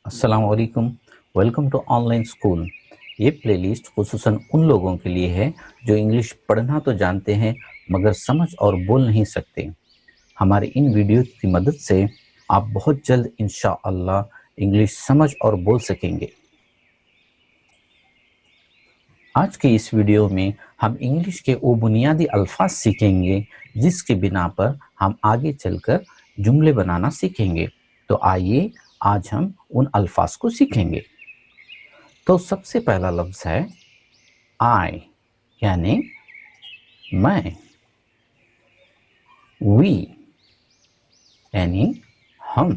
अस्सलामुअलैकुम। Welcome to online school. ये playlist खुसूसन उन लोगों के लिए है जो इंग्लिश पढ़ना तो जानते हैं मगर समझ और बोल नहीं सकते। हमारे इन वीडियो की मदद से आप बहुत जल्द इंशाअल्लाह इंग्लिश समझ और बोल सकेंगे। आज के इस वीडियो में हम इंग्लिश के वो बुनियादी अल्फाज सीखेंगे जिसके बिना पर हम आगे चलकर जुमले बनाना सीखेंगे। तो आइए आज हम उन अल्फाज को सीखेंगे। तो सबसे पहला लफ्ज है आई यानी मैं, वी यानी हम,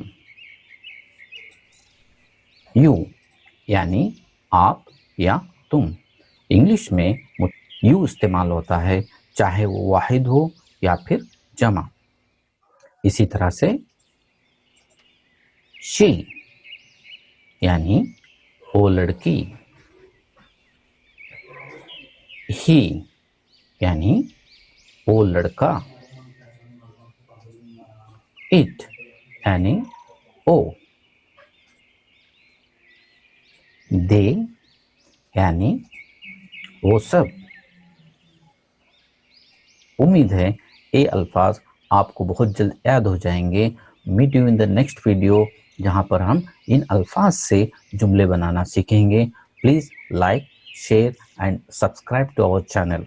यू यानी आप या तुम। इंग्लिश में यू इस्तेमाल होता है चाहे वो वाहिद हो या फिर जमा। इसी तरह से शी यानी वो लड़की, ही यानी वो लड़का, इट यानी ओ, दे यानी वो सब। उम्मीद है ये अल्फाज आपको बहुत जल्द याद हो जाएंगे। Meet you in the next video जहां पर हम इन अल्फाज से जुमले बनाना सीखेंगे। Please like, share and subscribe to our channel.